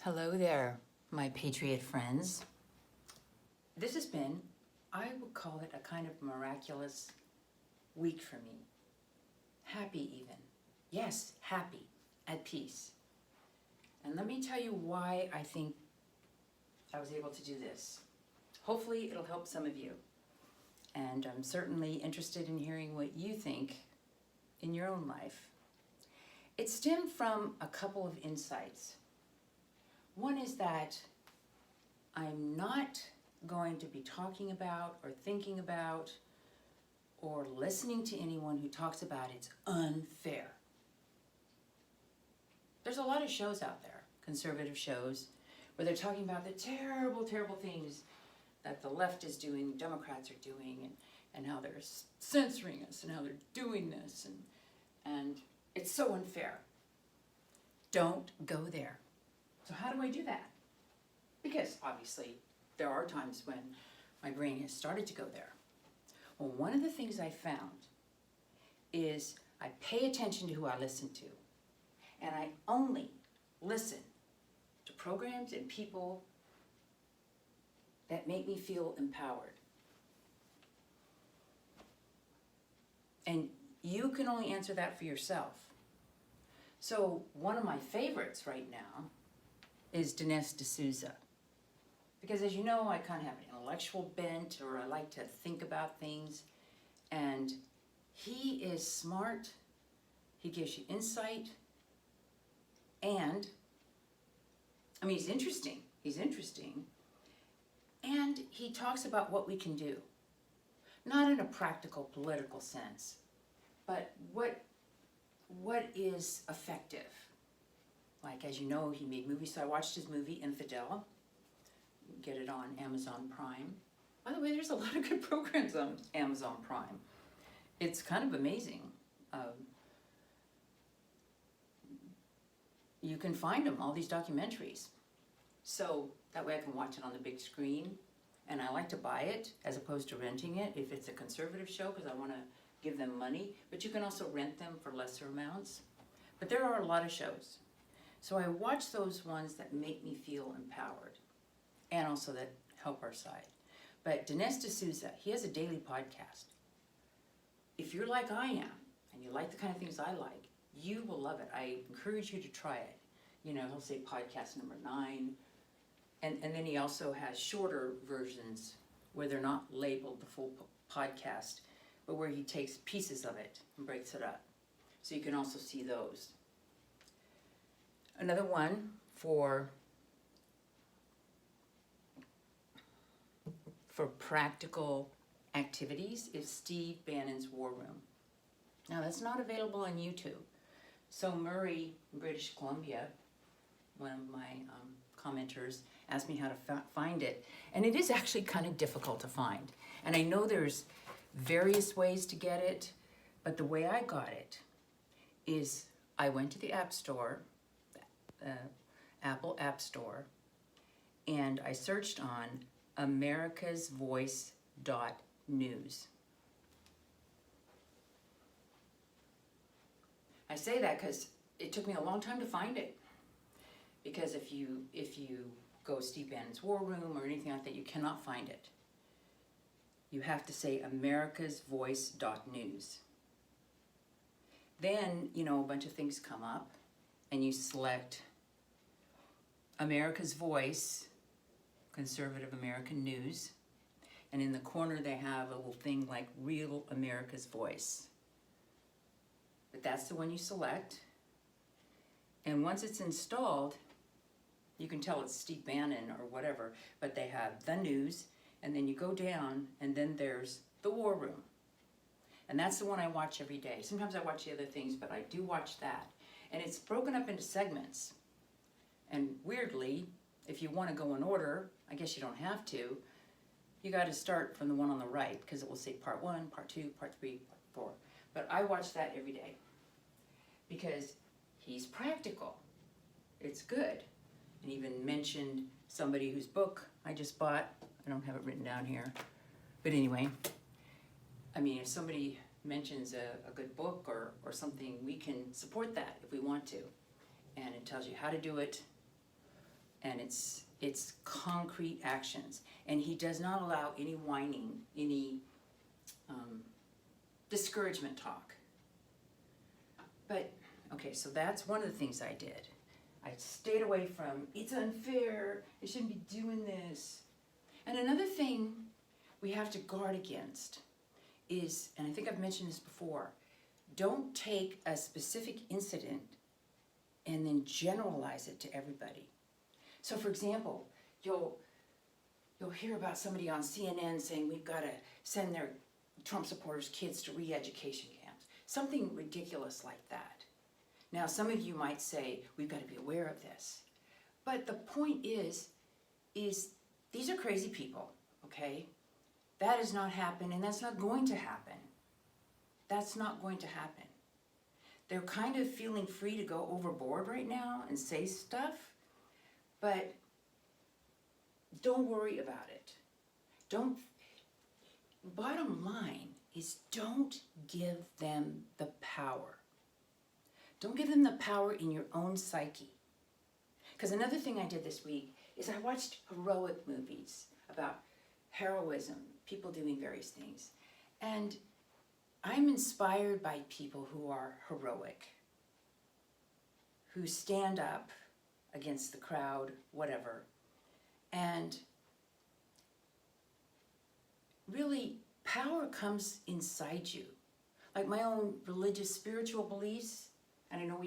Hello there, my patriot friends. This has been, I would call it a kind of miraculous week for me. Happy even. Yes, happy, at peace. And let me tell you why I think I was able to do this. Hopefully it'll help some of you. And I'm certainly interested in hearing what you think in your own life. It stemmed from a couple of insights. One is that I'm not going to be talking about or thinking about or listening to anyone who talks about it's unfair. There's a lot of shows out there, conservative shows, where they're talking about the terrible, terrible things that the left is doing, Democrats are doing, and how they're censoring us and how they're doing this, and it's so unfair. Don't go there. So how do I do that? Because obviously there are times when my brain has started to go there. Well, one of the things I found is I pay attention to who I listen to, and I only listen to programs and people that make me feel empowered. And you can only answer that for yourself. So one of my favorites right now is Dinesh D'Souza. Because as you know, I kind of have an intellectual bent, or I like to think about things. And he is smart, he gives you insight, and, I mean, he's interesting, and he talks about what we can do. Not in a practical political sense, but what is effective. Like, as you know, he made movies, so I watched his movie, Infidel. You can get it on Amazon Prime. By the way, there's a lot of good programs on Amazon Prime. It's kind of amazing. You can find them, all these documentaries. So that way I can watch it on the big screen. And I like to buy it as opposed to renting it if it's a conservative show, because I want to give them money. But you can also rent them for lesser amounts. But there are a lot of shows. So I watch those ones that make me feel empowered and also that help our side. But Dinesh D'Souza, he has a daily podcast. If you're like I am, and you like the kind of things I like, you will love it. I encourage you to try it. You know, he'll say podcast number 9. And then he also has shorter versions where they're not labeled the full podcast, but where he takes pieces of it and breaks it up. So you can also see those. Another one for practical activities is Steve Bannon's War Room. Now that's not available on YouTube. So Murray, British Columbia, one of my commenters, asked me how to find it. And it is actually kind of difficult to find. And I know there's various ways to get it, but the way I got it is I went to the App Store, Apple App Store, and I searched on americasvoice.news. I say that because it took me a long time to find it. Because if you go Steve Bannon's War Room or anything like that, you cannot find it. You have to say americasvoice.news. Then, you know, a bunch of things come up, and you select America's Voice, Conservative American News, and in the corner they have a little thing like Real America's Voice. But that's the one you select, and once it's installed, you can tell it's Steve Bannon or whatever, but they have the news, and then you go down, and then there's the War Room. And that's the one I watch every day. Sometimes I watch the other things, but I do watch that. And it's broken up into segments. And weirdly, if you want to go in order, I guess you don't have to, you got to start from the one on the right, because it will say part 1, part 2, part 3, part 4. But I watch that every day because he's practical. It's good. And even mentioned somebody whose book I just bought. I don't have it written down here. But anyway, I mean, if somebody mentions a good book or something, we can support that if we want to. And it tells you how to do it and it's concrete actions. And he does not allow any whining, any discouragement talk. But, okay, so that's one of the things I did. I stayed away from, it's unfair, they shouldn't be doing this. And another thing we have to guard against is, and I think I've mentioned this before, don't take a specific incident and then generalize it to everybody. So for example, you'll hear about somebody on CNN saying we've got to send their Trump supporters' kids to re-education camps. Something ridiculous like that. Now, some of you might say, we've got to be aware of this. But the point is these are crazy people, okay? That has not happened, and that's not going to happen. That's not going to happen. They're kind of feeling free to go overboard right now and say stuff, but don't worry about it. Bottom line is don't give them the power. Don't give them the power in your own psyche. Because another thing I did this week is I watched heroic movies about heroism, people doing various things. And I'm inspired by people who are heroic, who stand up against the crowd, whatever. And really, power comes inside you. Like my own religious, spiritual beliefs, and I know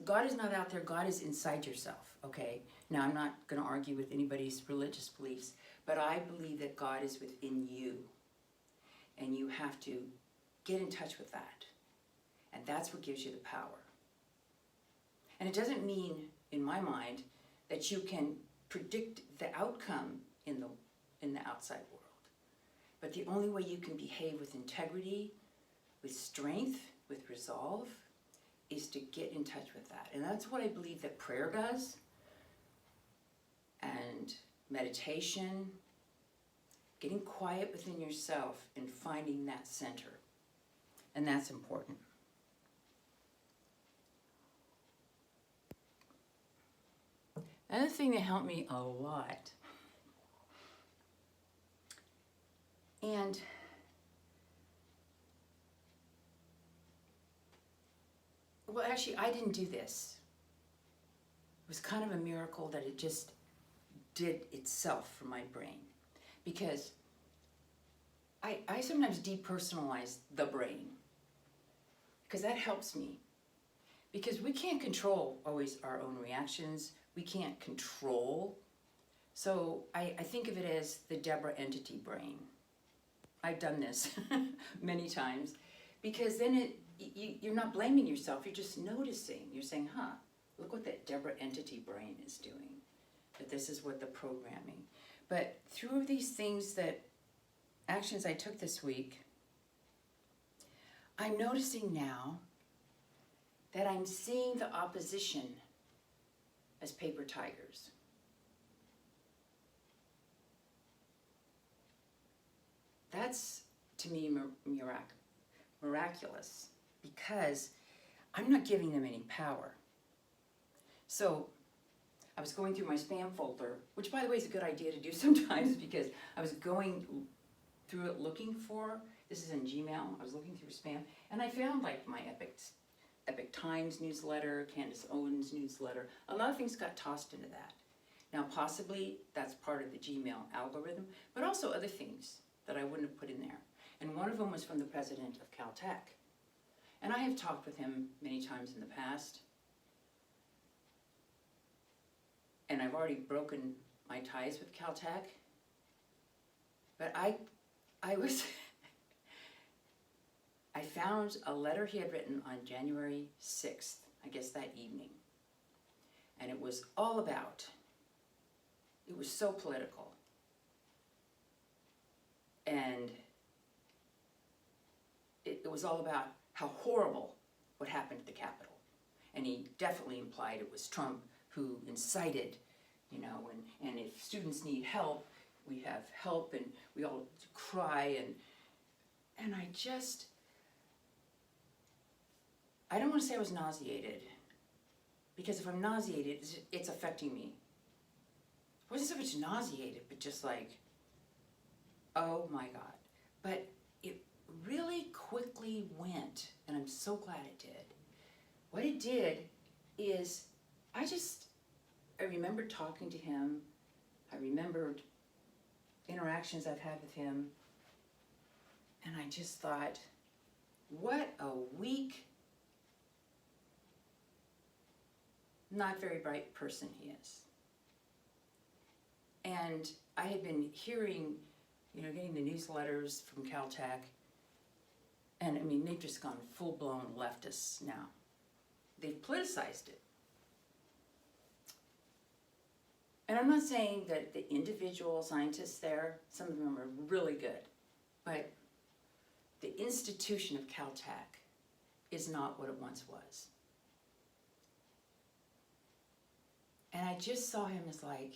God is not out there, God is inside yourself, okay? Now, I'm not going to argue with anybody's religious beliefs, but I believe that God is within you, and you have to get in touch with that, and that's what gives you the power. And it doesn't mean, in my mind, that you can predict the outcome in the outside world. But the only way you can behave with integrity, with strength, with resolve, is to get in touch with that. And that's what I believe that prayer does, and meditation, getting quiet within yourself and finding that center. And that's important. Another thing that helped me a lot, and well, actually, I didn't do this. It was kind of a miracle that it just did itself for my brain. Because I sometimes depersonalize the brain. Because that helps me. Because we can't control always our own reactions. We can't control. So I think of it as the Deborah entity brain. I've done this many times. Because then you're not blaming yourself, you're just noticing. You're saying, look what that Deborah entity brain is doing. That this is what the programming. But through these things actions I took this week, I'm noticing now that I'm seeing the opposition as paper tigers. That's, to me, miraculous, because I'm not giving them any power. So I was going through my spam folder, which by the way is a good idea to do sometimes, because I was going through it looking for, this is in Gmail, I was looking through spam, and I found like my Epic Times newsletter, Candace Owens newsletter. A lot of things got tossed into that. Now possibly that's part of the Gmail algorithm, but also other things that I wouldn't have put in there. And one of them was from the president of Caltech. And I have talked with him many times in the past. And I've already broken my ties with Caltech. But I found a letter he had written on January 6th, I guess that evening. And it was all about, it was so political. And it was all about how horrible what happened at the Capitol. And he definitely implied it was Trump who incited, and if students need help, we have help, and we all cry, and I don't want to say I was nauseated, because if I'm nauseated, it's affecting me. wasn't so much nauseated, but just like, oh my God. But it really quickly went, and I'm so glad it did. What it did is, I remembered talking to him. I remembered interactions I've had with him. And I just thought, what a weak, not very bright person he is. And I had been hearing, getting the newsletters from Caltech, and I mean, they've just gone full-blown leftists now. They've politicized it. And I'm not saying that the individual scientists there, some of them are really good, but the institution of Caltech is not what it once was. And I just saw him as like,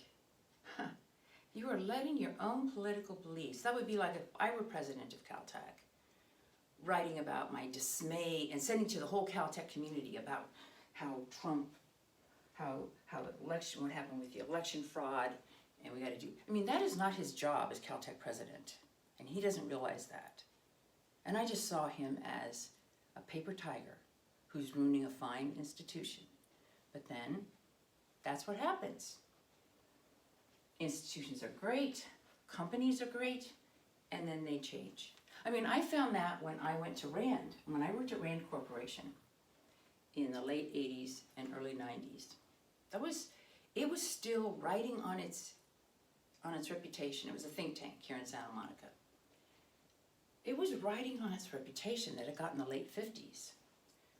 you are letting your own political beliefs. That would be like if I were president of Caltech, writing about my dismay and sending to the whole Caltech community about how Trump, how the election, what happened with the election fraud, and we got to do. I mean, that is not his job as Caltech president, and he doesn't realize that. And I just saw him as a paper tiger who's ruining a fine institution. But then, that's what happens. Institutions are great, companies are great, and then they change. I mean, I found that when I went to Rand, when I worked at Rand Corporation in the late 80s and early 90s. It was still riding on its reputation. It was a think tank here in Santa Monica. It was riding on its reputation that it got in the late 50s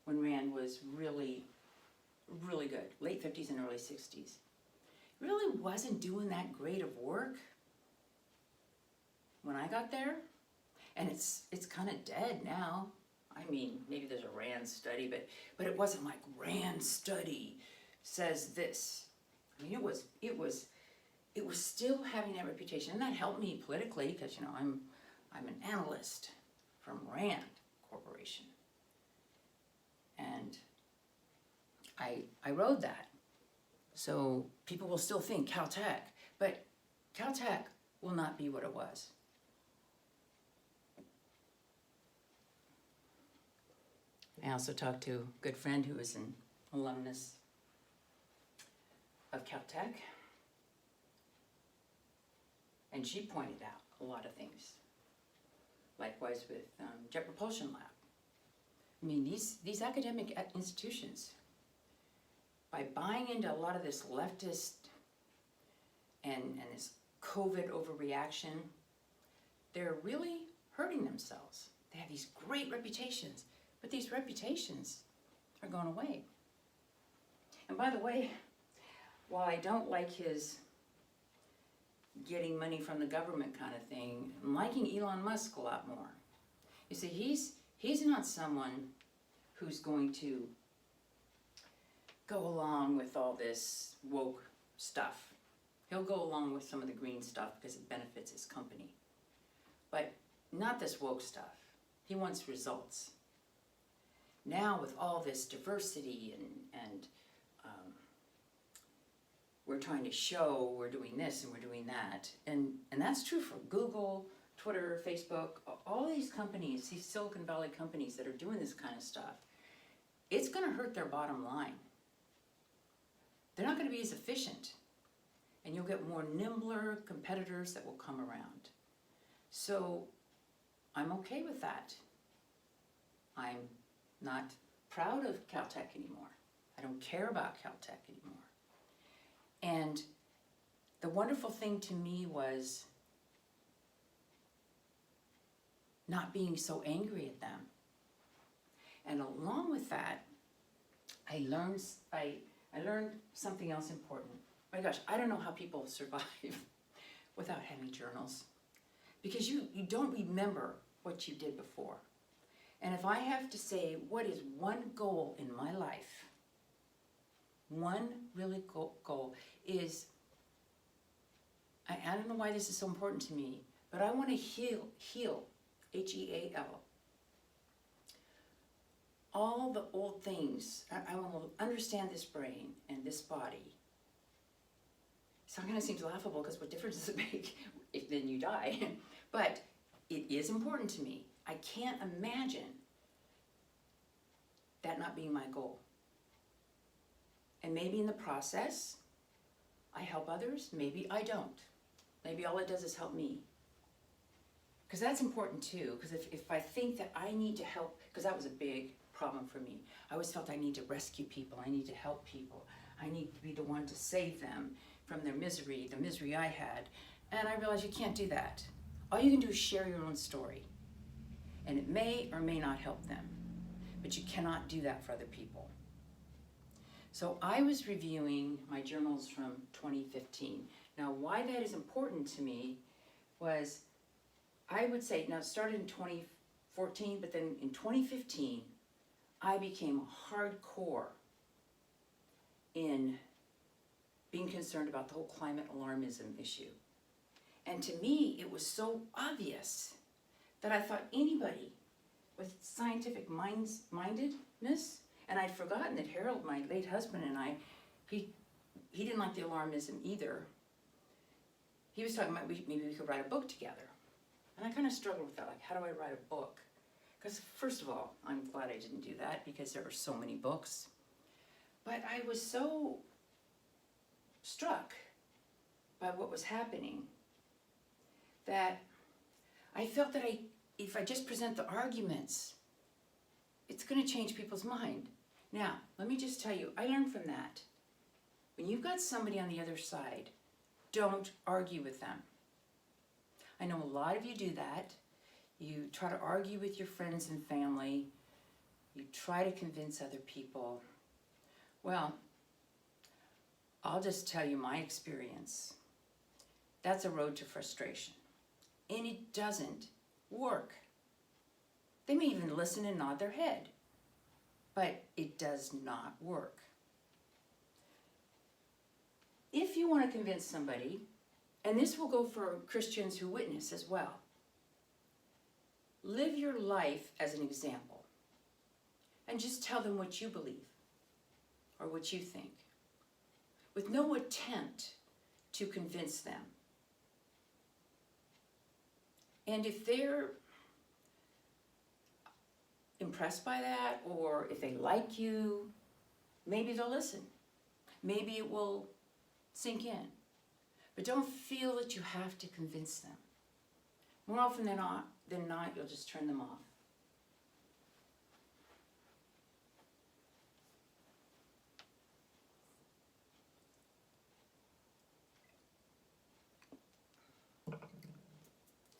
when Rand was really, really good. Late 50s and early 60s. Really wasn't doing that great of work when I got there. And it's kind of dead now. I mean, maybe there's a Rand study, but it wasn't like Rand study says this. I mean, it was still having that reputation, and that helped me politically because I'm an analyst from Rand Corporation, and I rode that. So people will still think Caltech, but Caltech will not be what it was. I also talked to a good friend who is an alumnus of Caltech, and she pointed out a lot of things. Likewise with Jet Propulsion Lab. I mean, these academic institutions, by buying into a lot of this leftist and this COVID overreaction, they're really hurting themselves. They have these great reputations, but these reputations are going away. And by the way, while I don't like his getting money from the government kind of thing, I'm liking Elon Musk a lot more. You see, he's not someone who's going to go along with all this woke stuff. He'll go along with some of the green stuff because it benefits his company. But not this woke stuff. He wants results. Now with all this diversity and we're trying to show we're doing this and we're doing that. And that's true for Google, Twitter, Facebook, all these companies, these Silicon Valley companies that are doing this kind of stuff. It's going to hurt their bottom line. They're not going to be as efficient. And you'll get more nimbler competitors that will come around. So I'm okay with that. I'm not proud of Caltech anymore. I don't care about Caltech anymore. And the wonderful thing to me was not being so angry at them. And along with that, I learned something else important. My gosh, I don't know how people survive without having journals. Because you don't remember what you did before. And if I have to say, what is one goal in my life? One really goal is, I don't know why this is so important to me, but I want to heal, H-E-A-L. All the old things. I want to understand this brain and this body. So it kind of seems laughable because what difference does it make if then you die? But it is important to me. I can't imagine that not being my goal. And maybe in the process, I help others, maybe I don't. Maybe all it does is help me. Because that's important too, because if I think that I need to help, because that was a big problem for me. I always felt I need to rescue people, I need to help people, I need to be the one to save them from their misery, the misery I had. And I realized you can't do that. All you can do is share your own story. And it may or may not help them, but you cannot do that for other people. So I was reviewing my journals from 2015. Now, why that is important to me was, I would say, now it started in 2014, but then in 2015, I became hardcore in being concerned about the whole climate alarmism issue. And to me, it was so obvious that I thought anybody with scientific mindedness, and I'd forgotten that Harold, my late husband, and I, he didn't like the alarmism either. He was talking about maybe we could write a book together. And I kind of struggled with that, like, how do I write a book? Because first of all, I'm glad I didn't do that because there are so many books. But I was so struck by what was happening that I felt that if I just present the arguments, it's going to change people's mind. Now, let me just tell you, I learned from that. When you've got somebody on the other side, don't argue with them. I know a lot of you do that. You try to argue with your friends and family. You try to convince other people. Well, I'll just tell you my experience. That's a road to frustration. And it doesn't work. They may even listen and nod their head, but it does not work. If you want to convince somebody, and this will go for Christians who witness as well, live your life as an example and just tell them what you believe or what you think with no attempt to convince them. And if they're impressed by that, or if they like you, maybe they'll listen. Maybe it will sink in. But don't feel that you have to convince them. More often than not, you'll just turn them off.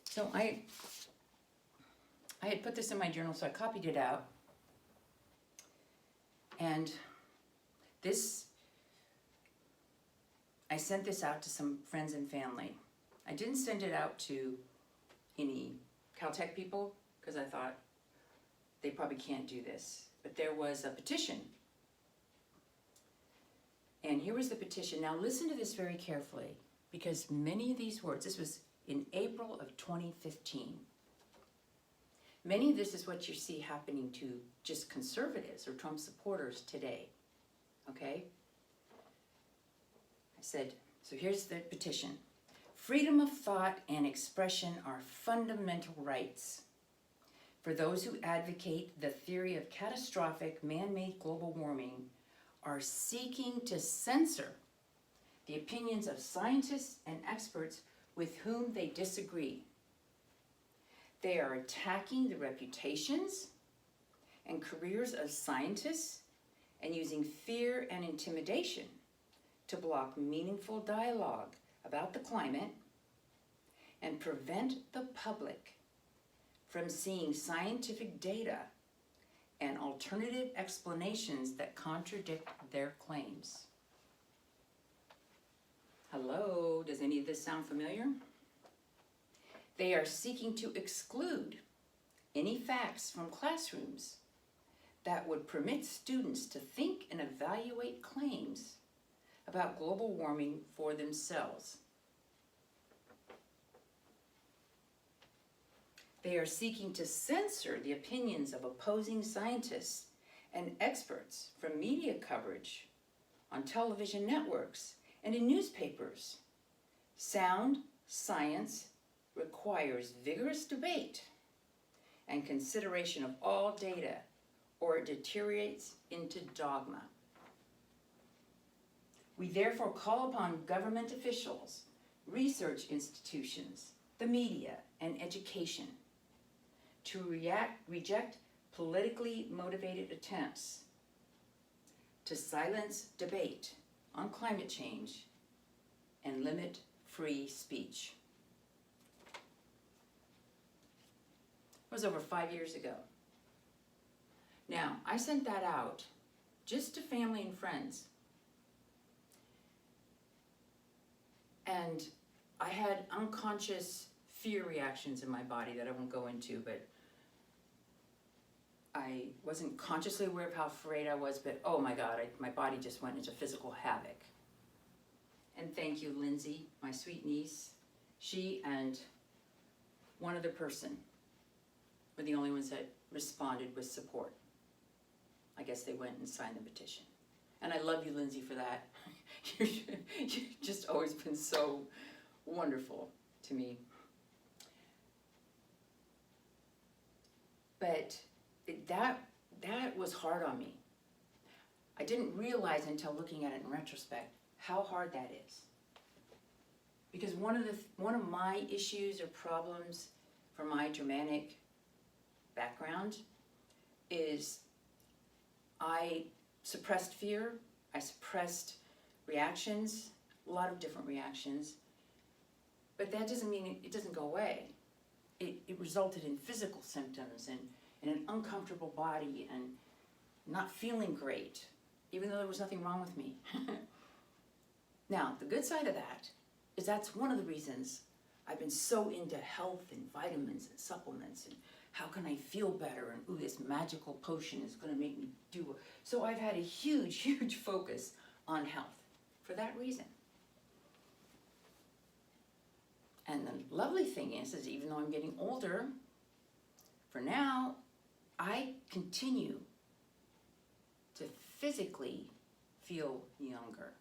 So I had put this in my journal, so I copied it out. And I sent this out to some friends and family. I didn't send it out to any Caltech people because I thought they probably can't do this. But there was a petition. And here was the petition. Now listen to this very carefully, because many of these words, this was in April of 2015. Many of this is what you see happening to just conservatives or Trump supporters today, okay? I said, so here's the petition. Freedom of thought and expression are fundamental rights. For those who advocate the theory of catastrophic man-made global warming are seeking to censor the opinions of scientists and experts with whom they disagree. They are attacking the reputations and careers of scientists and using fear and intimidation to block meaningful dialogue about the climate and prevent the public from seeing scientific data and alternative explanations that contradict their claims. Hello, does any of this sound familiar? They are seeking to exclude any facts from classrooms that would permit students to think and evaluate claims about global warming for themselves. They are seeking to censor the opinions of opposing scientists and experts from media coverage on television networks and in newspapers Sound science requires vigorous debate and consideration of all data, or it deteriorates into dogma. We therefore call upon government officials, research institutions, the media, and education to reject politically motivated attempts to silence debate on climate change and limit free speech. It was over 5 years ago. Now, I sent that out just to family and friends. And I had unconscious fear reactions in my body that I won't go into, but I wasn't consciously aware of how afraid I was, but oh my God, my body just went into physical havoc. And thank you, Lindsay, my sweet niece. She and one other person were the only ones that responded with support. I guess they went and signed the petition. And I love you, Lindsay, for that. You've just always been so wonderful to me. But that was hard on me. I didn't realize until looking at it in retrospect how hard that is. Because one of my issues or problems from my Germanic background is I suppressed fear, I suppressed reactions, a lot of different reactions, but that doesn't mean it doesn't go away. It resulted in physical symptoms and an uncomfortable body and not feeling great, even though there was nothing wrong with me. Now, the good side of that is that's one of the reasons I've been so into health and vitamins and supplements and how can I feel better and ooh, this magical potion is going to make me do it. So I've had a huge, huge focus on health for that reason. And the lovely thing is even though I'm getting older, for now, I continue to physically feel younger.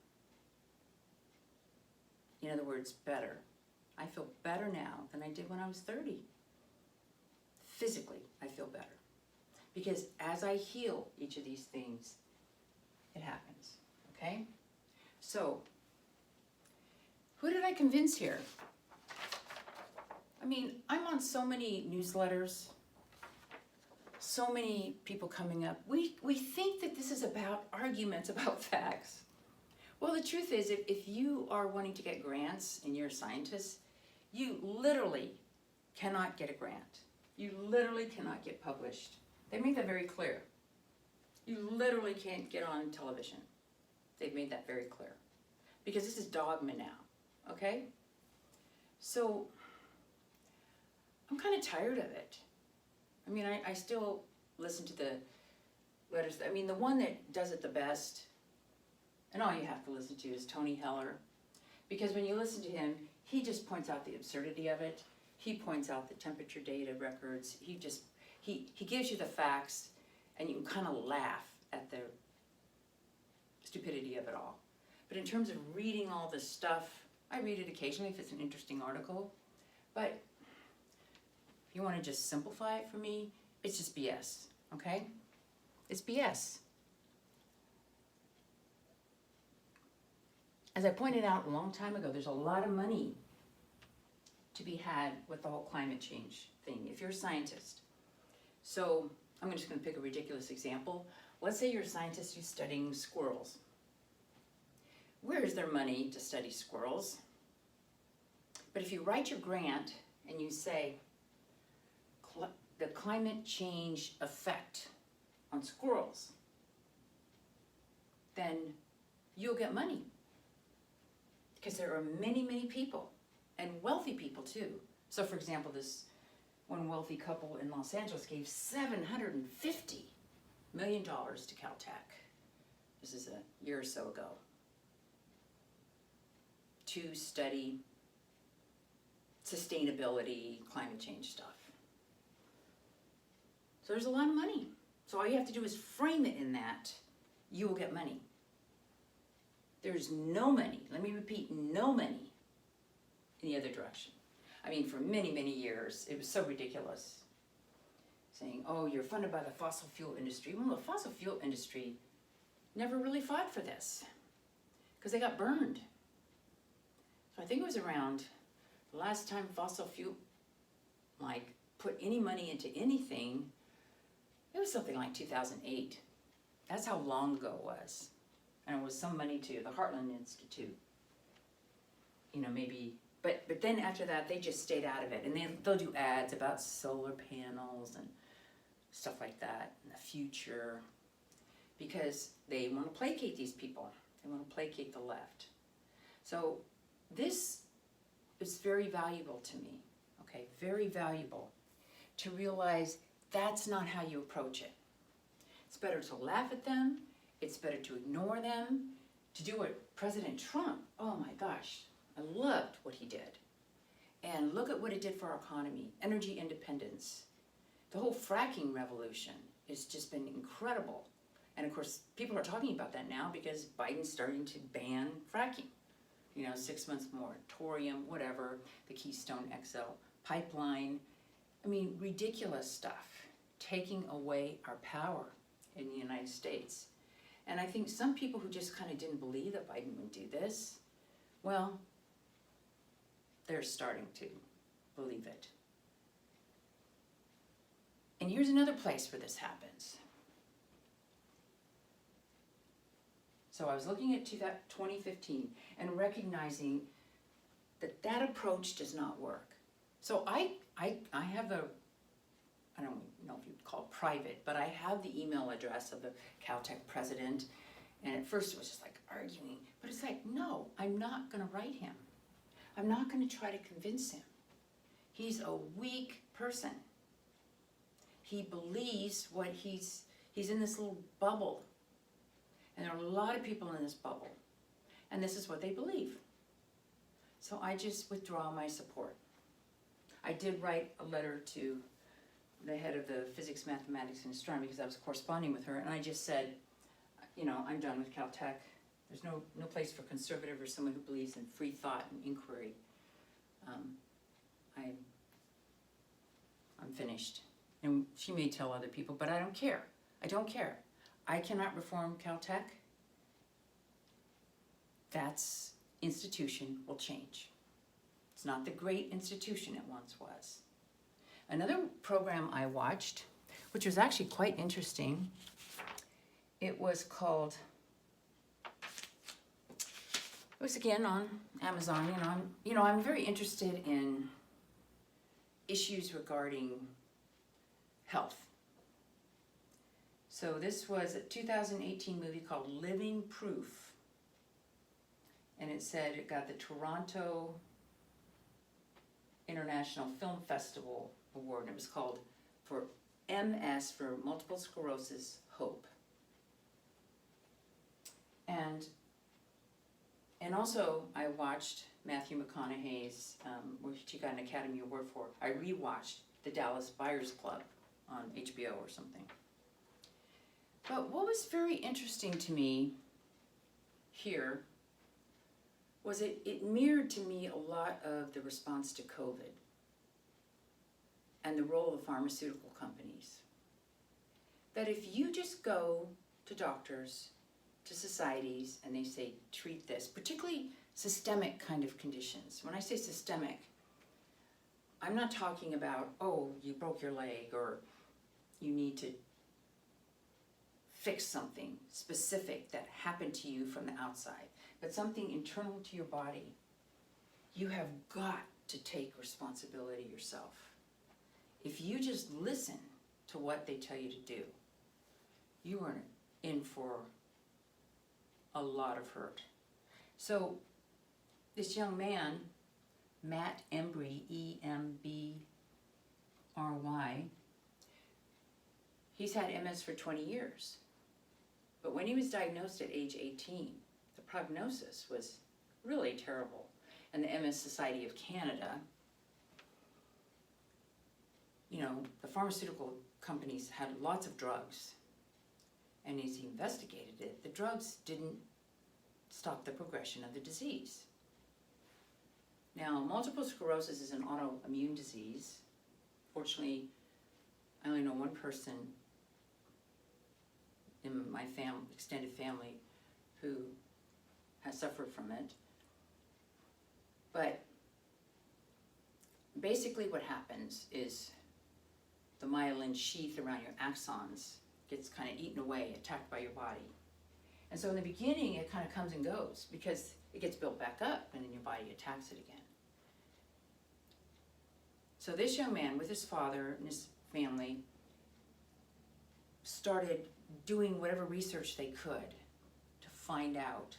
In other words, better. I feel better now than I did when I was 30. Physically, I feel better. Because as I heal each of these things, it happens, okay? So, who did I convince here? I mean, I'm on so many newsletters, so many people coming up. We think that this is about arguments about facts. Well, the truth is, if you are wanting to get grants and you're a scientist, you literally cannot get a grant. You literally cannot get published. They make that very clear. You literally can't get on television. They've made that very clear. Because this is dogma now, okay? So, I'm kind of tired of it. I mean, I still listen to the letters. I mean, the one that does it the best, and all you have to listen to is Tony Heller. Because when you listen to him, he just points out the absurdity of it. He points out the temperature data records. He gives you the facts, and you can kind of laugh at the stupidity of it all. But in terms of reading all this stuff, I read it occasionally if it's an interesting article. But if you want to just simplify it for me, it's just BS, okay? It's BS. As I pointed out a long time ago, there's a lot of money to be had with the whole climate change thing, if you're a scientist. So I'm just going to pick a ridiculous example. Let's say you're a scientist who's studying squirrels. Where is there money to study squirrels? But if you write your grant and you say, the climate change effect on squirrels, then you'll get money. Because there are many, many people, and wealthy people too. So for example, this one wealthy couple in Los Angeles gave $750 million to Caltech. This is a year or so ago. To study sustainability, climate change stuff. So there's a lot of money. So all you have to do is frame it in that, you will get money. There's no money, let me repeat, no money in the other direction. I mean, for many, many years, it was so ridiculous. Saying, oh, you're funded by the fossil fuel industry. Well, the fossil fuel industry never really fought for this because they got burned. So I think it was around the last time fossil fuel, like, put any money into anything, it was something like 2008. That's how long ago it was. And it was some money to the Heartland Institute. You know, maybe, but then after that, they just stayed out of it. And they'll do ads about solar panels and stuff like that in the future, because they want to placate these people. They want to placate the left. So this is very valuable to me, okay? Very valuable to realize that's not how you approach it. It's better to laugh at them. It's better to ignore them. To do what President Trump, oh my gosh, I loved what he did. And look at what it did for our economy, energy independence. The whole fracking revolution has just been incredible. And of course, people are talking about that now because Biden's starting to ban fracking. You know, 6 months moratorium, whatever, the Keystone XL pipeline. I mean, ridiculous stuff, taking away our power in the United States. And I think some people who just kind of didn't believe that Biden would do this, well, they're starting to believe it. And here's another place where this happens. So I was looking at 2015 and recognizing that that approach does not work. So I have I don't know if you'd call it private, but I have the email address of the Caltech president. And at first it was just like arguing, but it's like, no, I'm not gonna write him. I'm not gonna try to convince him. He's a weak person. He believes what he's in this little bubble. And there are a lot of people in this bubble. And this is what they believe. So I just withdraw my support. I did write a letter to the head of the physics, mathematics, and astronomy because I was corresponding with her, and I just said, you know, I'm done with Caltech. There's no place for conservative or someone who believes in free thought and inquiry. I'm finished. And she may tell other people, but I don't care. I don't care. I cannot reform Caltech. That's institution will change. It's not the great institution it once was. Another program I watched, which was actually quite interesting, it was called, it was again on Amazon, I'm very interested in issues regarding health. So this was a 2018 movie called Living Proof. And it said it got the Toronto International Film Festival Award, and it was called for MS, for Multiple Sclerosis, Hope. And also I watched Matthew McConaughey's, which he got an Academy Award for. I rewatched The Dallas Buyers Club on HBO or something. But what was very interesting to me here was it mirrored to me a lot of the response to COVID and the role of pharmaceutical companies. That if you just go to doctors, to societies, and they say, treat this, particularly systemic kind of conditions. When I say systemic, I'm not talking about, oh, you broke your leg or you need to fix something specific that happened to you from the outside, but something internal to your body. You have got to take responsibility yourself. If you just listen to what they tell you to do, you are in for a lot of hurt. So this young man, Matt Embry, E-M-B-R-Y, he's had MS for 20 years. But when he was diagnosed at age 18, the prognosis was really terrible. And the MS Society of Canada, the pharmaceutical companies had lots of drugs. And as he investigated it, the drugs didn't stop the progression of the disease. Now, multiple sclerosis is an autoimmune disease. Fortunately, I only know one person in my extended family who has suffered from it. But basically what happens is the myelin sheath around your axons gets kind of eaten away, attacked by your body. And so in the beginning, it kind of comes and goes because it gets built back up and then your body attacks it again. So this young man with his father and his family started doing whatever research they could to find out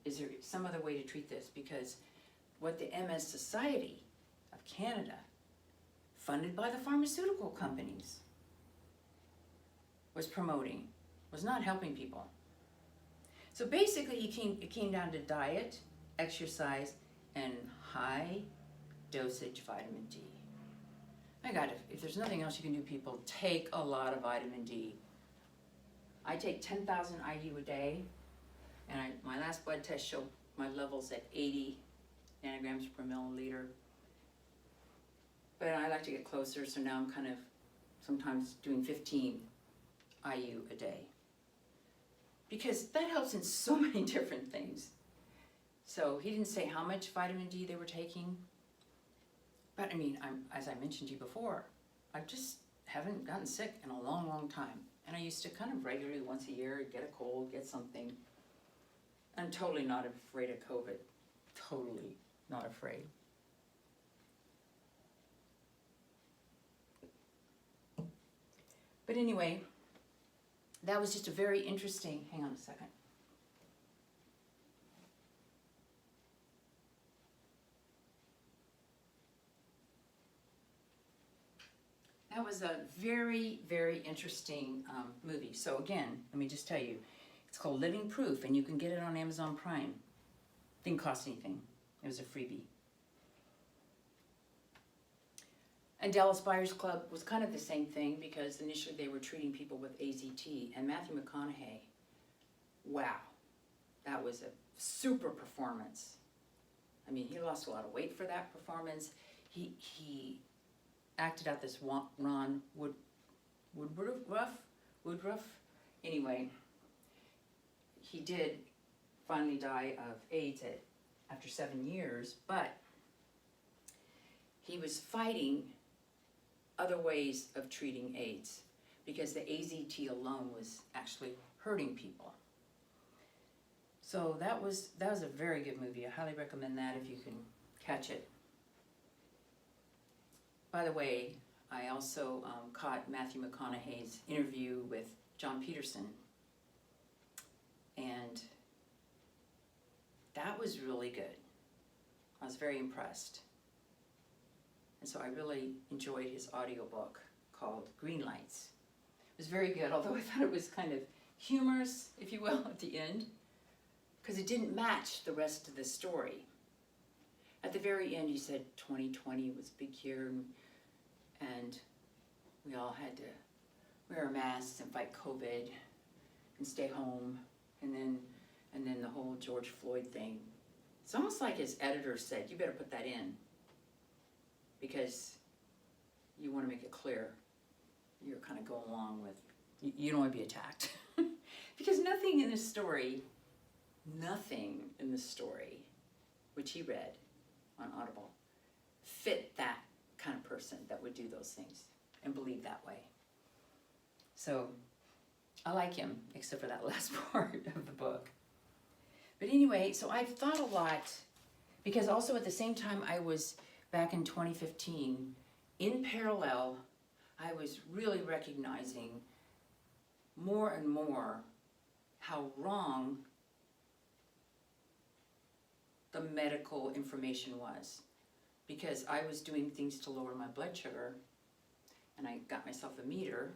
is there some other way to treat this? Because what the MS Society of Canada, funded by the pharmaceutical companies, was promoting, was not helping people. So basically it came down to diet, exercise, and high dosage vitamin D. My God, if there's nothing else you can do, people, take a lot of vitamin D. I take 10,000 IU a day, and my last blood test showed my levels at 80 nanograms per milliliter. But I like to get closer, so now I'm kind of sometimes doing 15 IU a day. Because that helps in so many different things. So he didn't say how much vitamin D they were taking. But I mean, as I mentioned to you before, I just haven't gotten sick in a long, long time. And I used to kind of regularly, once a year, get a cold, get something. I'm totally not afraid of COVID. Totally not afraid. But anyway, that was just a very interesting, hang on a second. That was a very, very interesting movie. So again, let me just tell you, it's called Living Proof, and you can get it on Amazon Prime. Didn't cost anything. It was a freebie. And Dallas Buyers Club was kind of the same thing because initially they were treating people with AZT. And Matthew McConaughey, wow, that was a super performance. I mean, he lost a lot of weight for that performance. He acted out this Ron Woodruff. Anyway, he did finally die of AIDS after 7 years, but he was fighting other ways of treating AIDS because the AZT alone was actually hurting people. So that was a very good movie. I highly recommend that if you can catch it. By the way, I also caught Matthew McConaughey's interview with John Peterson, and that was really good. I was very impressed. And so I really enjoyed his audiobook called Green Lights. It was very good, although I thought it was kind of humorous, if you will, at the end, because it didn't match the rest of the story. At the very end, he said 2020 was a big year, and we all had to wear our masks and fight COVID and stay home, and then the whole George Floyd thing. It's almost like his editor said, you better put that in, because you want to make it clear you're kind of going along with, you don't want to be attacked. Because nothing in this story, which he read on Audible, fit that kind of person that would do those things and believe that way. So I like him, except for that last part of the book. But anyway, so I've thought a lot, because also at the same time I was back in 2015, in parallel, I was really recognizing more and more how wrong the medical information was. Because I was doing things to lower my blood sugar, and I got myself a meter,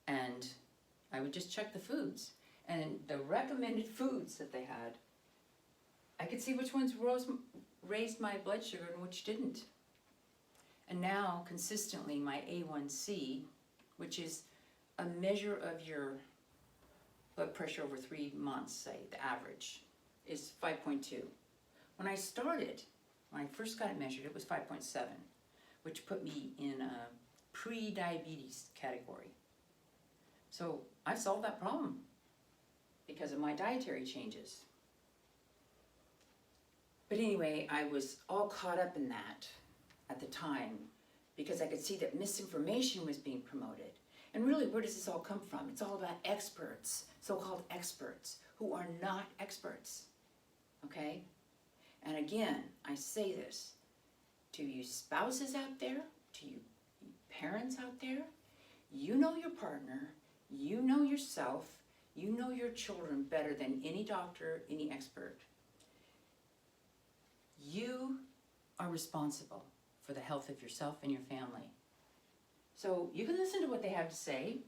and I would just check the foods. And the recommended foods that they had, I could see which ones raised my blood sugar and which didn't. And now, consistently, my A1C, which is a measure of your blood pressure over 3 months, say, the average, is 5.2. When I first got it measured, it was 5.7, which put me in a pre-diabetes category. So I've solved that problem because of my dietary changes. But anyway, I was all caught up in that at the time because I could see that misinformation was being promoted. And really, where does this all come from? It's all about experts, so-called experts, who are not experts, okay? And again, I say this to you spouses out there, to you parents out there, you know your partner, you know yourself, you know your children better than any doctor, any expert. You are responsible for the health of yourself and your family. So you can listen to what they have to say,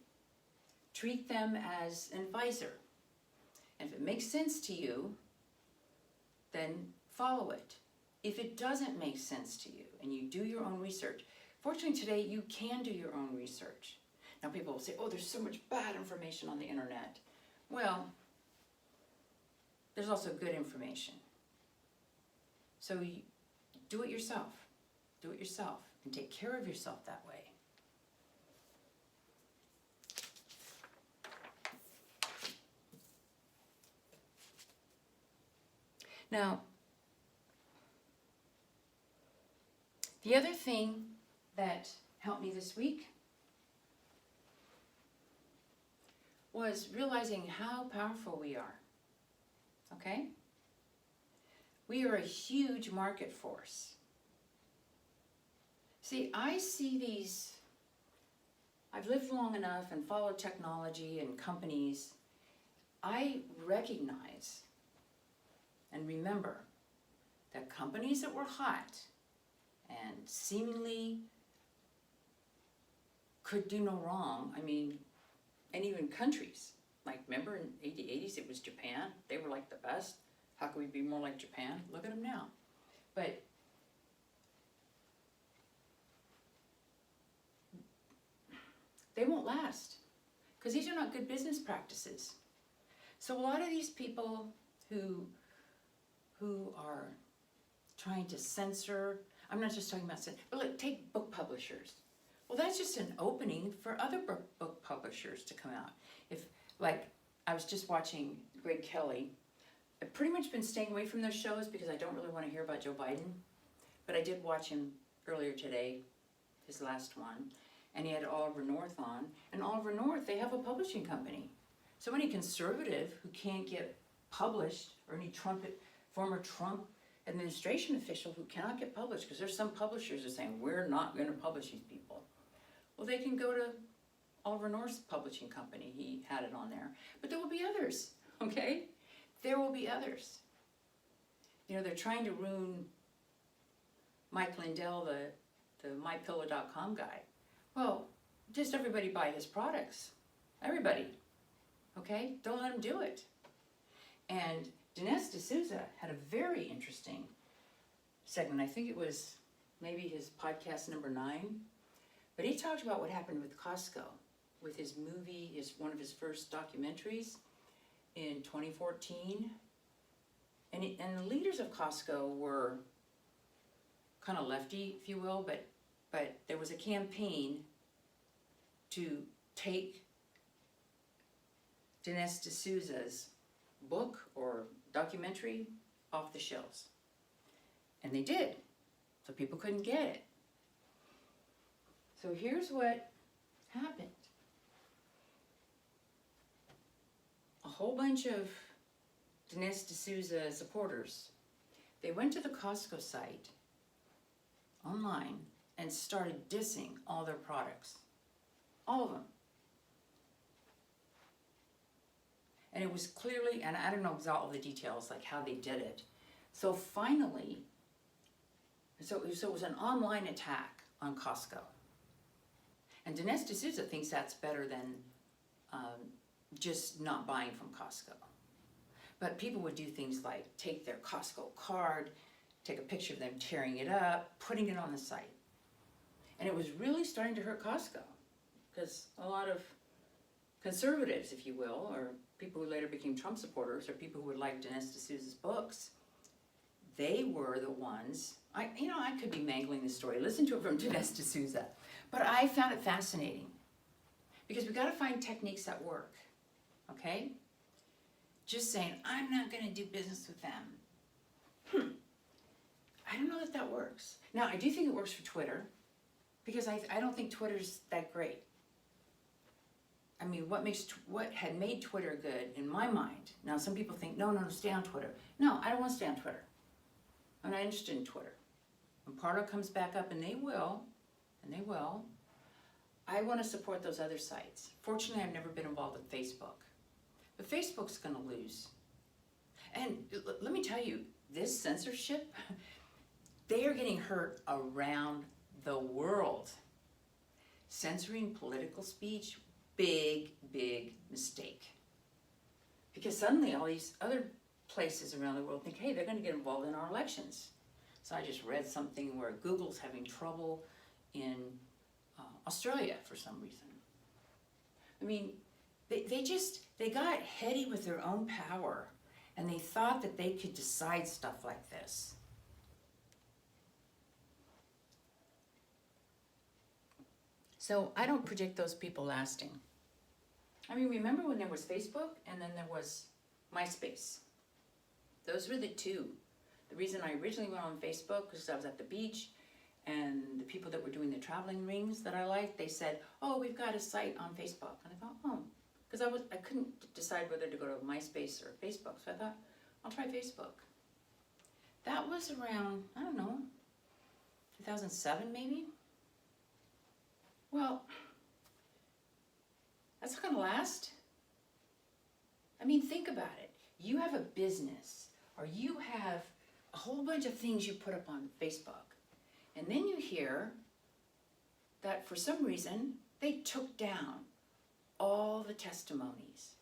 treat them as an advisor. And if it makes sense to you, then follow it. If it doesn't make sense to you and you do your own research, fortunately today you can do your own research. Now people will say, oh, there's so much bad information on the internet. Well, there's also good information. So you do it yourself. Do it yourself and take care of yourself that way. Now, the other thing that helped me this week was realizing how powerful we are, okay? We are a huge market force. See, I see these, I've lived long enough and followed technology and companies. I recognize and remember that companies that were hot and seemingly could do no wrong, I mean, and even countries, like remember in the 80s it was Japan, they were like the best. How can we be more like Japan? Look at them now. But they won't last because these are not good business practices. So a lot of these people who are trying to censor, I'm not just talking about censor, but look, take book publishers. Well, that's just an opening for other book publishers to come out. If, like, I was just watching Greg Kelly. I've pretty much been staying away from those shows because I don't really want to hear about Joe Biden. But I did watch him earlier today, his last one. And he had Oliver North on. And Oliver North, they have a publishing company. So any conservative who can't get published, or any former Trump administration official who cannot get published, because there's some publishers that are saying, we're not going to publish these people. Well, they can go to Oliver North's publishing company. He had it on there. But there will be others, okay? There will be others. You know, they're trying to ruin Mike Lindell, the MyPillow.com guy. Well, just everybody buy his products. Everybody, okay? Don't let him do it. And Dinesh D'Souza had a very interesting segment. I think it was maybe his podcast number 9. But he talked about what happened with Costco, with his movie, one of his first documentaries in 2014. And the leaders of Costco were kind of lefty, if you will, but there was a campaign to take Dinesh D'Souza's book or documentary off the shelves. And they did, so people couldn't get it. So here's what happened. A whole bunch of Dinesh D'Souza supporters, they went to the Costco site online and started dissing all their products. All of them. And it was clearly, and I don't know all the details, like how they did it. So finally, so it was an online attack on Costco. And Dinesh D'Souza thinks that's better than just not buying from Costco. But people would do things like take their Costco card, take a picture of them tearing it up, putting it on the site. And it was really starting to hurt Costco because a lot of conservatives, if you will, or people who later became Trump supporters, or people who would like Dinesh D'Souza's books, they were the ones, I could be mangling this story. Listen to it from Dinesh D'Souza. But I found it fascinating because we got to find techniques that work, okay? Just saying, I'm not going to do business with them. I don't know that works. Now, I do think it works for Twitter because I don't think Twitter's that great. I mean, what had made Twitter good in my mind, now some people think, no, stay on Twitter. No, I don't want to stay on Twitter. I'm not interested in Twitter. When Parler comes back up, and they will, I want to support those other sites. Fortunately, I've never been involved with Facebook. But Facebook's going to lose. And let me tell you, this censorship, they are getting hurt around the world. Censoring political speech, big mistake. Because suddenly all these other places around the world think, hey, they're going to get involved in our elections. So I just read something where Google's having trouble in Australia for some reason. I mean, they got heady with their own power, and they thought that they could decide stuff like this. So I don't predict those people lasting. I mean, remember when there was Facebook and then there was MySpace? Those were the two. The reason I originally went on Facebook was I was at the beach, and the people that were doing the traveling rings that I liked, they said, oh, we've got a site on Facebook. And I thought, oh, because I couldn't decide whether to go to MySpace or Facebook. So I thought, I'll try Facebook. That was around, I don't know, 2007 maybe? Well, that's not going to last. I mean, think about it. You have a business, or you have a whole bunch of things you put up on Facebook, and then you hear that for some reason they took down all the testimonies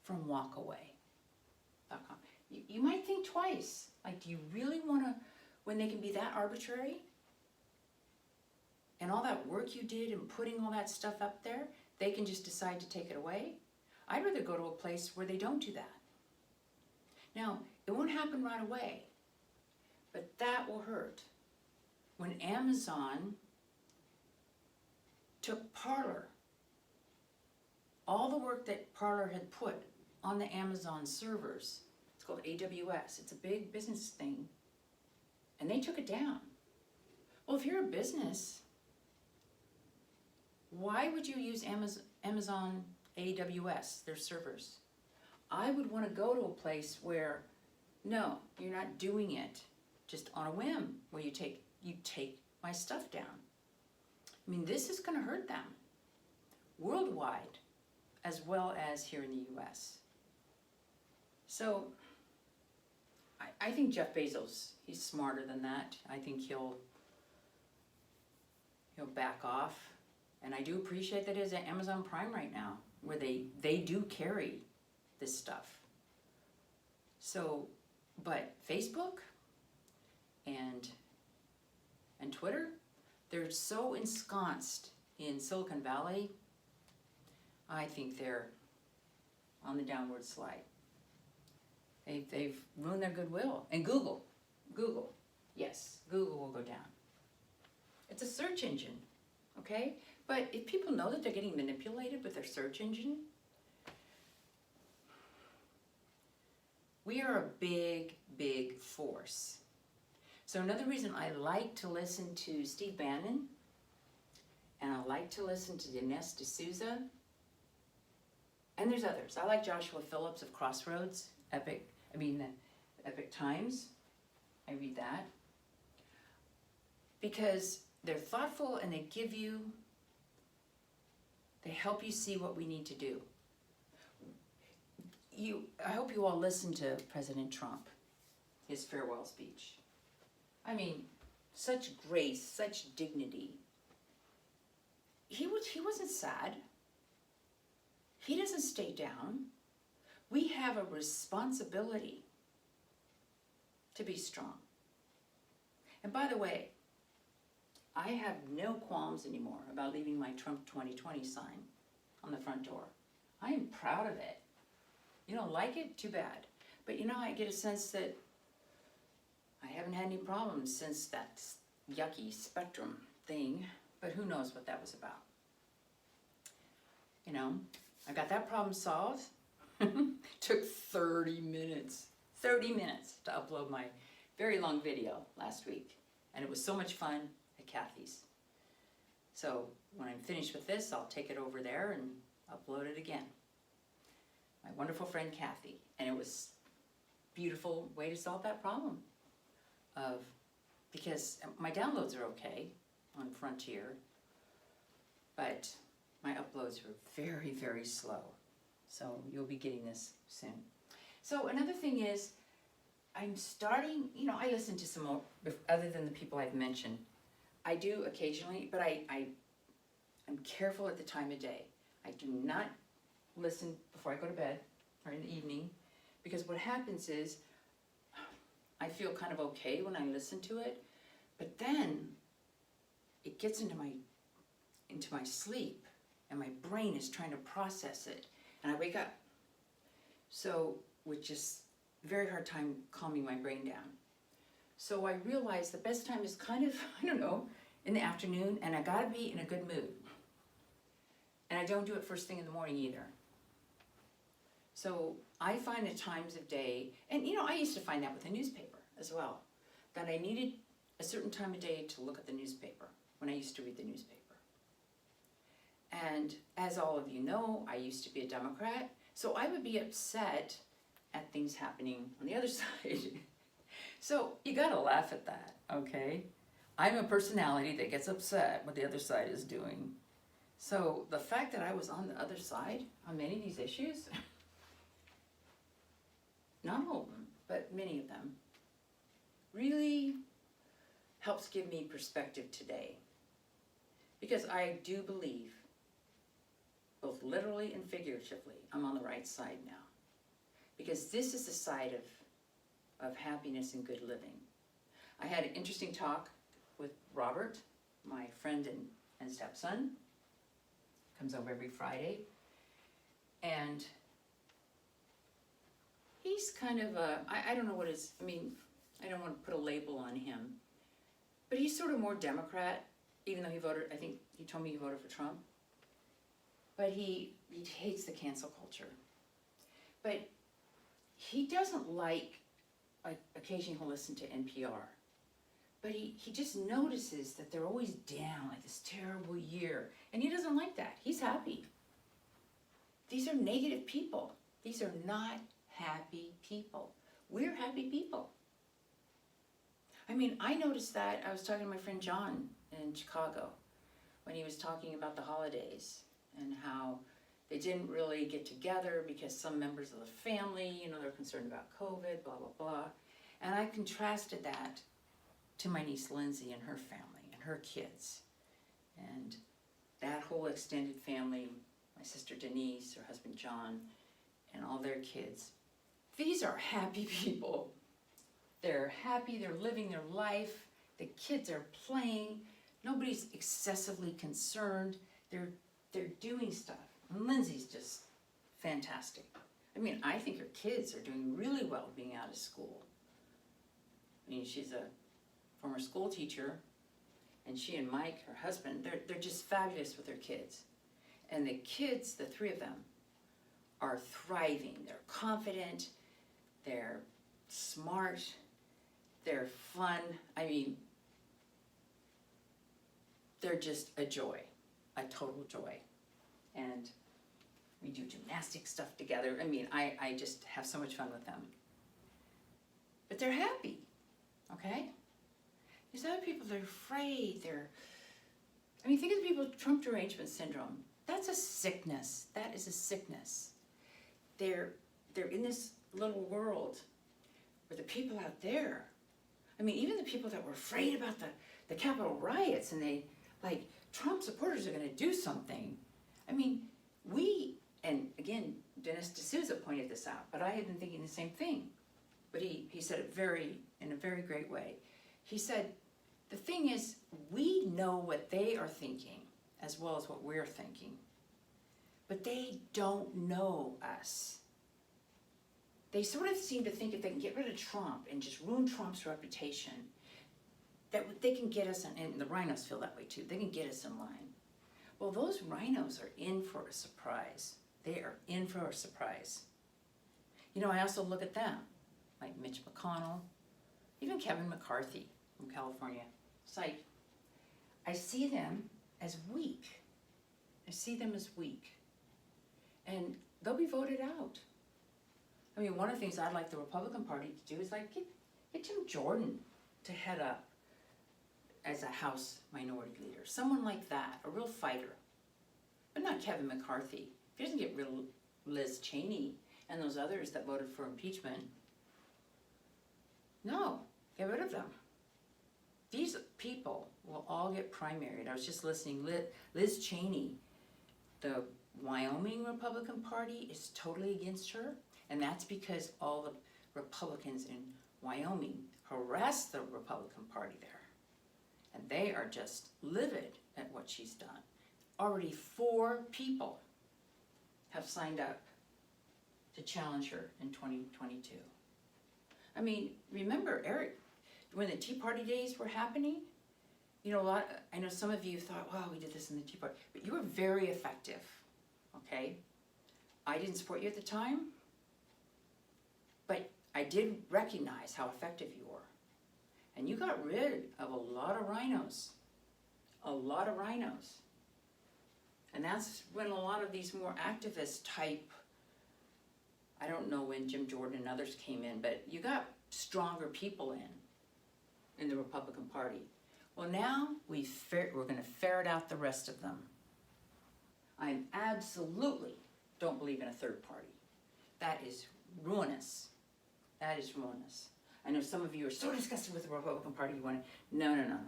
from walkaway.com. You might think twice. Like, do you really want to, when they can be that arbitrary? And all that work you did in putting all that stuff up there, they can just decide to take it away? I'd rather go to a place where they don't do that. Now, it won't happen right away, but that will hurt. When Amazon took Parler, all the work that Parler had put on the Amazon servers, it's called AWS, it's a big business thing, and they took it down. Well, if you're a business, why would you use Amazon AWS, their servers? I would want to go to a place where, no, you're not doing it just on a whim, where you take my stuff down. I mean, this is going to hurt them worldwide as well as here in the US. So I think Jeff Bezos, he's smarter than that. I think he'll back off. And I do appreciate that it's at Amazon Prime right now, where they do carry this stuff. So, but Facebook and Twitter, they're so ensconced in Silicon Valley, I think they're on the downward slide. They've ruined their goodwill. And Google, yes, Google will go down. It's a search engine, okay? But if people know that they're getting manipulated with their search engine, we are a big force. So another reason I like to listen to Steve Bannon, and I like to listen to Dinesh D'Souza, and there's others. I like Joshua Phillips of Crossroads, the Epic Times. I read that. Because they're thoughtful and they help you see what we need to do. I hope you all listened to President Trump, his farewell speech. I mean, such grace, such dignity. He wasn't sad. He doesn't stay down. We have a responsibility to be strong. And by the way, I have no qualms anymore about leaving my Trump 2020 sign on the front door. I am proud of it. You don't like it? Too bad. But I get a sense that I haven't had any problems since that yucky spectrum thing, but who knows what that was about. You know, I got that problem solved. Took 30 minutes. 30 minutes to upload my very long video last week. And it was so much fun at Kathy's. So when I'm finished with this, I'll take it over there and upload it again. My wonderful friend Kathy. And it was a beautiful way to solve that problem. Because my downloads are okay on Frontier, but my uploads were very, very slow. So you'll be getting this soon. So another thing is, I'm starting, you know, I listen to some more, other than the people I've mentioned. I do occasionally, but I'm careful at the time of day. I do not listen before I go to bed or in the evening, because what happens is I feel kind of okay when I listen to it, but then it gets into my sleep, and my brain is trying to process it, and I wake up. So, which is a very hard time calming my brain down. So I realized the best time is kind of, I don't know, in the afternoon, and I gotta be in a good mood. And I don't do it first thing in the morning either. So I find the times of day, and you know, I used to find that with the newspaper as well, that I needed a certain time of day to look at the newspaper when I used to read the newspaper. And as all of you know, I used to be a Democrat, so I would be upset at things happening on the other side. So you gotta laugh at that, okay? I'm a personality that gets upset what the other side is doing. So the fact that I was on the other side on many of these issues, not all of them, but many of them, really helps give me perspective today. Because I do believe, both literally and figuratively, I'm on the right side now. Because this is the side of happiness and good living. I had an interesting talk with Robert, my friend and stepson. Comes over every Friday. And he's kind of I don't know what his, I mean, I don't want to put a label on him, but he's sort of more Democrat, even though he voted, I think he told me he voted for Trump. But he hates the cancel culture. But he doesn't like occasionally he'll listen to NPR. But he just notices that they're always down, like this terrible year. And he doesn't like that. He's happy. These are negative people. These are not happy people. We're happy people. I mean, I noticed that. I was talking to my friend John in Chicago when he was talking about the holidays and how they didn't really get together because some members of the family, you know, they're concerned about COVID, blah, blah, blah. And I contrasted that to my niece Lindsay and her family and her kids. And that whole extended family, my sister Denise, her husband John, and all their kids. These are happy people. They're happy, they're living their life, the kids are playing, nobody's excessively concerned, they're doing stuff. And Lindsay's just fantastic. I mean, I think her kids are doing really well being out of school. I mean, she's a former school teacher, and she and Mike, her husband, they're just fabulous with their kids. And the kids, the three of them, are thriving. They're confident, they're smart, they're fun. I mean, they're just a joy, a total joy. And we do gymnastic stuff together. I mean, I just have so much fun with them. But they're happy, okay? These other people, they're afraid, I mean, think of the people with Trump derangement syndrome. That's a sickness. That is a sickness. They're in this little world where the people out there, I mean, even the people that were afraid about the Capitol riots and they, like, Trump supporters are going to do something. I mean, and again, Dennis D'Souza pointed this out, but I had been thinking the same thing. But he said it in a very great way. He said, the thing is, we know what they are thinking as well as what we're thinking. But they don't know us. they sort of seem to think if they can get rid of Trump and just ruin Trump's reputation, that they can get us, and the rhinos feel that way too, they can get us in line. Well, those rhinos are in for a surprise. They are in for a surprise. You know, I also look at them, like Mitch McConnell, even Kevin McCarthy from California. It's like, I see them as weak. I see them as weak. And they'll be voted out. I mean, one of the things I'd like the Republican Party to do is like get Jim Jordan to head up as a House Minority Leader. Someone like that, a real fighter. But not Kevin McCarthy. If he doesn't get rid of Liz Cheney and those others that voted for impeachment, no, get rid of them. These people will all get primaried. I was just listening, Liz Cheney, the Wyoming Republican Party is totally against her, and that's because all the Republicans in Wyoming harassed the Republican Party there. And they are just livid at what she's done. Already 4 people have signed up to challenge her in 2022. I mean, remember, Eric, when the Tea Party days were happening, you know, I know some of you thought, wow, we did this in the Tea Party, but you were very effective, okay? I didn't support you at the time, but I did recognize how effective you were. And you got rid of a lot of rhinos. A lot of rhinos. And that's when a lot of these more activist type, I don't know when Jim Jordan and others came in, but you got stronger people in the Republican Party. Well, now we're going to ferret out the rest of them. I absolutely don't believe in a third party. That is ruinous. That is ruinous. I know some of you are so disgusted with the Republican Party, you want to, no.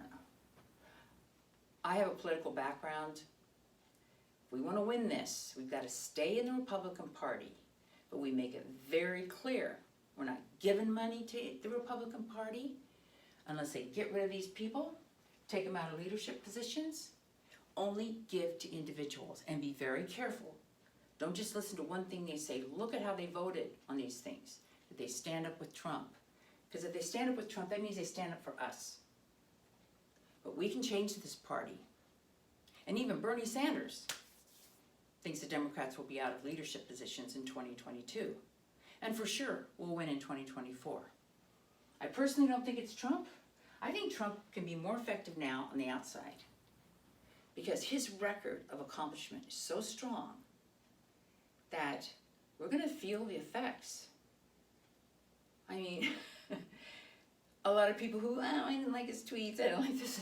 I have a political background. If we want to win this, we've got to stay in the Republican Party, but we make it very clear we're not giving money to the Republican Party unless they get rid of these people, take them out of leadership positions. Only give to individuals and be very careful. Don't just listen to one thing they say. Look at how they voted on these things. Did they stand up with Trump? Because if they stand up with Trump, that means they stand up for us. But we can change this party. And even Bernie Sanders thinks the Democrats will be out of leadership positions in 2022. And for sure, we'll win in 2024. I personally don't think it's Trump. I think Trump can be more effective now on the outside because his record of accomplishment is so strong that we're going to feel the effects. I mean, a lot of people who, oh, I didn't like his tweets, I don't like this.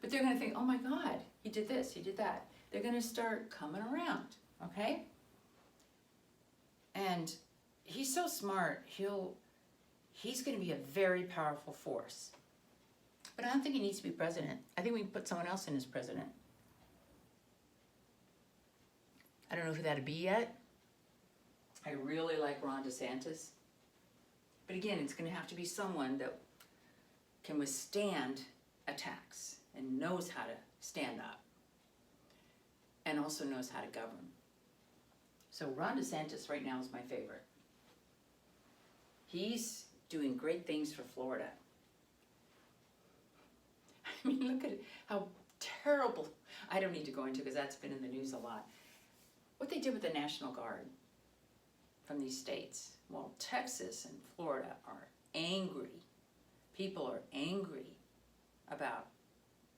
But they're going to think, oh my God, he did this, he did that. They're going to start coming around, okay? And he's so smart, he's going to be a very powerful force. But I don't think he needs to be president. I think we can put someone else in as president. I don't know who that'd be yet. I really like Ron DeSantis. But again, it's going to have to be someone that can withstand attacks and knows how to stand up and also knows how to govern. So Ron DeSantis right now is my favorite. He's doing great things for Florida. I mean, look at how terrible, I don't need to go into because that's been in the news a lot, what they did with the National Guard from these states. Well, Texas and Florida are angry. People are angry about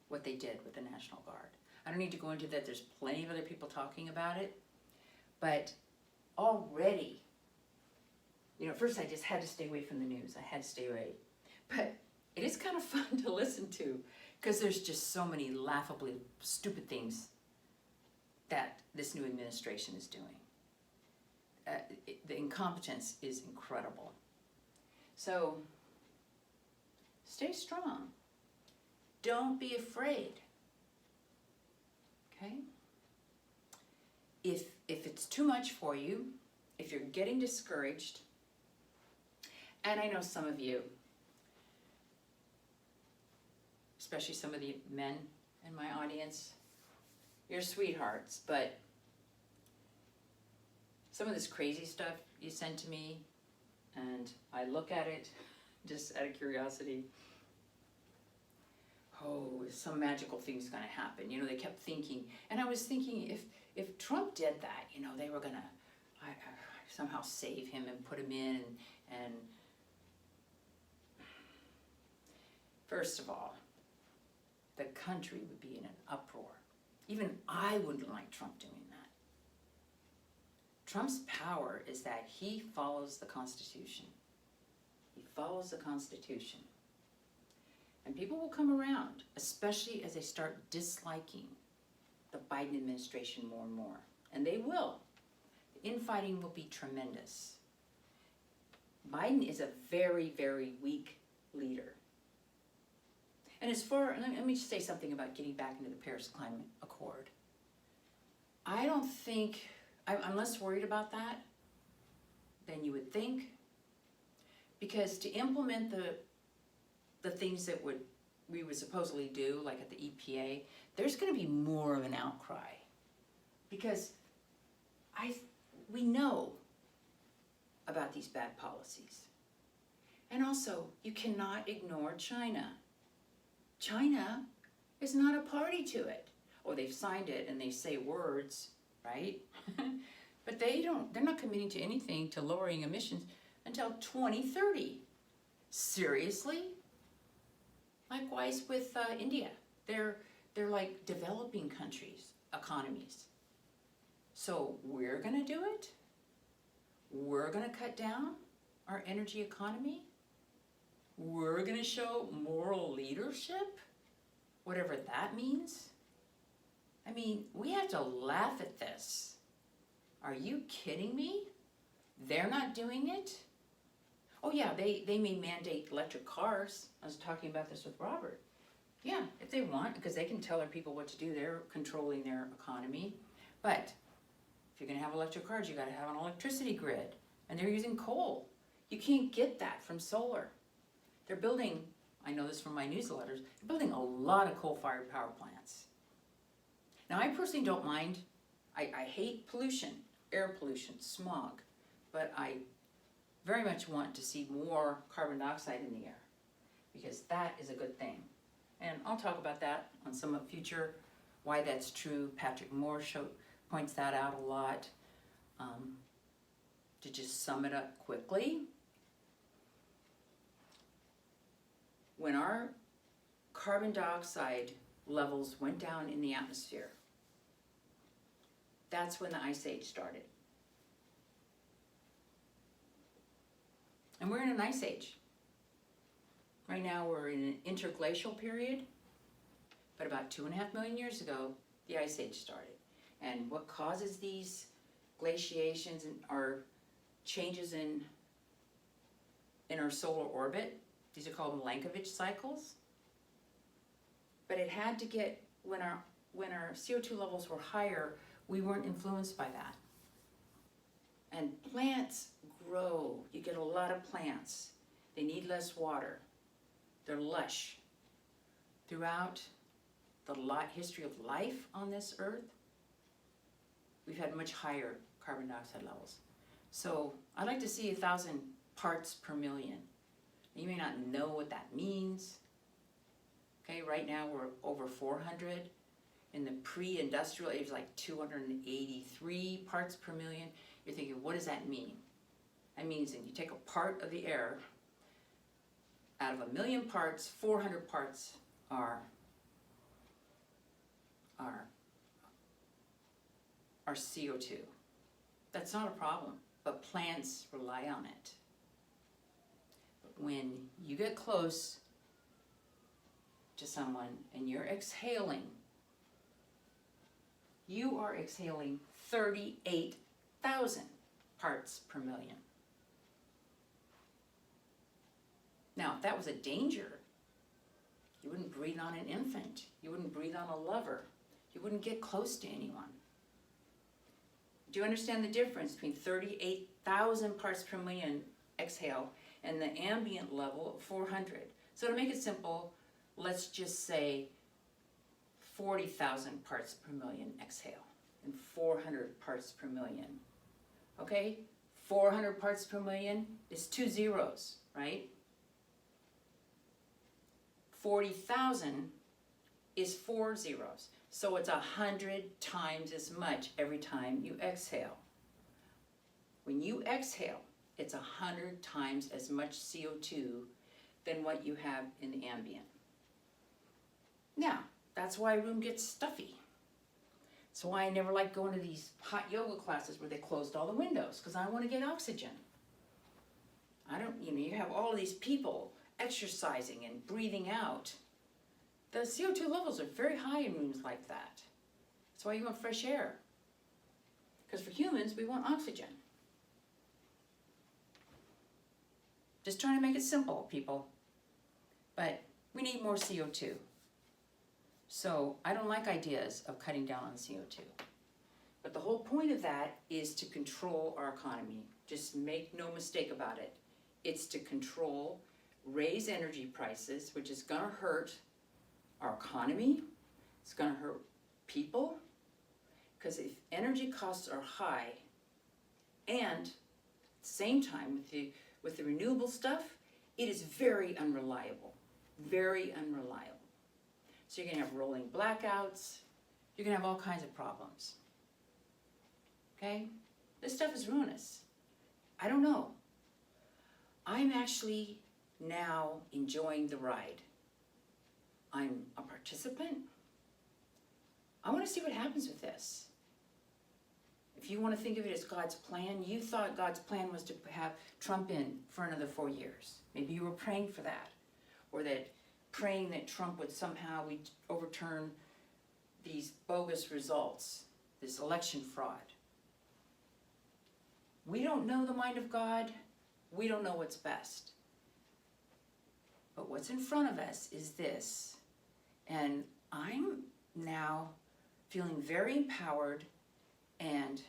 what they did with the National Guard. I don't need to go into that. There's plenty of other people talking about it. But already, you know, at first I just had to stay away from the news. I had to stay away. But it is kind of fun to listen to because there's just so many laughably stupid things that this new administration is doing. The incompetence is incredible. So stay strong. Don't be afraid. Okay? If it's too much for you, if you're getting discouraged, and I know some of you, especially some of the men in my audience, you're sweethearts, but some of this crazy stuff you send to me, And I look at it just out of curiosity. Oh, some magical thing's going to happen. You know, they kept thinking. And I was thinking if Trump did that, you know, they were going to somehow save him and put him in. And first of all, the country would be in an uproar. Even I wouldn't like Trump doing that. Trump's power is that he follows the Constitution. He follows the Constitution. And people will come around, especially as they start disliking the Biden administration more and more. And they will. The infighting will be tremendous. Biden is a very, very weak leader. And as far, let me just say something about getting back into the Paris Climate Accord. I don't think, I'm less worried about that than you would think. Because to implement the things that we would supposedly do, like at the EPA, there's going to be more of an outcry. Because we know about these bad policies. And also, you cannot ignore China. China is not a party to it. Or they've signed it and they say words, right? But they're not committing to anything to lowering emissions until 2030. Seriously? Likewise with India. They're like developing countries, economies. So we're going to do it? We're going to cut down our energy economy? We're going to show moral leadership? Whatever that means? I mean, we have to laugh at this. Are you kidding me? They're not doing it? Oh yeah, they may mandate electric cars. I was talking about this with Robert. Yeah, if they want, because they can tell their people what to do. They're controlling their economy. But if you're going to have electric cars, you got to have an electricity grid. And they're using coal. You can't get that from solar. They're building, I know this from my newsletters, they're building a lot of coal-fired power plants. Now, I personally don't mind. I hate pollution, air pollution, smog. But I very much want to see more carbon dioxide in the air, because that is a good thing. And I'll talk about that on some future, why that's true. Patrick Moore points that out a lot. To just sum it up quickly, when our carbon dioxide levels went down in the atmosphere, that's when the Ice Age started. And we're in an ice age. Right now we're in an interglacial period, but about 2.5 million years ago, the Ice Age started. And what causes these glaciations are changes in our solar orbit. These are called Milankovitch cycles. But it had to get, when our CO2 levels were higher, we weren't influenced by that. And plants grow. You get a lot of plants. They need less water. They're lush. Throughout the history of life on this earth, we've had much higher carbon dioxide levels. So I'd like to see 1,000 parts per million. You may not know what that means. Okay, right now we're over 400. In the pre-industrial age, like 283 parts per million. You're thinking, what does that mean? That means that you take a part of the air, out of 1 million parts, 400 parts are CO2. That's not a problem, but plants rely on it. But when you get close to someone and you're exhaling, you are exhaling 38,000 parts per million. Now, if that was a danger, you wouldn't breathe on an infant. You wouldn't breathe on a lover. You wouldn't get close to anyone. Do you understand the difference between 38,000 parts per million exhale and the ambient level of 400? So to make it simple, let's just say 40,000 parts per million exhale and 400 parts per million. Okay? 400 parts per million is 2 zeros, right? 40,000 is 4 zeros. So it's 100 times as much every time you exhale. When you exhale, it's 100 times as much CO2 than what you have in the ambient. Now, that's why a room gets stuffy. That's why I never like going to these hot yoga classes where they closed all the windows, because I want to get oxygen. You have all of these people exercising and breathing out. The CO2 levels are very high in rooms like that. That's why you want fresh air. Because for humans, we want oxygen. Just trying to make it simple, people. But we need more CO2. So I don't like ideas of cutting down on CO2. But the whole point of that is to control our economy. Just make no mistake about it. It's to control, raise energy prices, which is going to hurt our economy. It's going to hurt people. Because if energy costs are high, and at the same time with the renewable stuff, it is very unreliable. Very unreliable. So you're going to have rolling blackouts. You're going to have all kinds of problems. Okay? This stuff is ruinous. I don't know. I'm actually now enjoying the ride. I'm a participant. I want to see what happens with this. If you want to think of it as God's plan, you thought God's plan was to have Trump in for another 4 years. Maybe you were praying for that. Or that praying that Trump would somehow overturn these bogus results, this election fraud. We don't know the mind of God. We don't know what's best. But what's in front of us is this. And I'm now feeling very empowered, and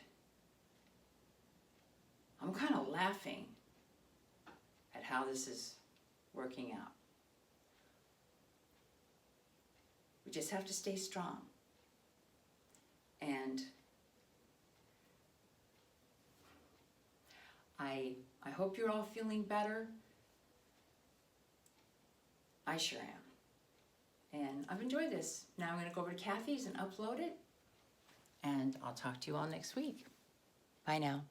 I'm kind of laughing at how this is working out. We just have to stay strong. And I hope you're all feeling better. I sure am. And I've enjoyed this. Now I'm going to go over to Kathy's and upload it. And I'll talk to you all next week. Bye now.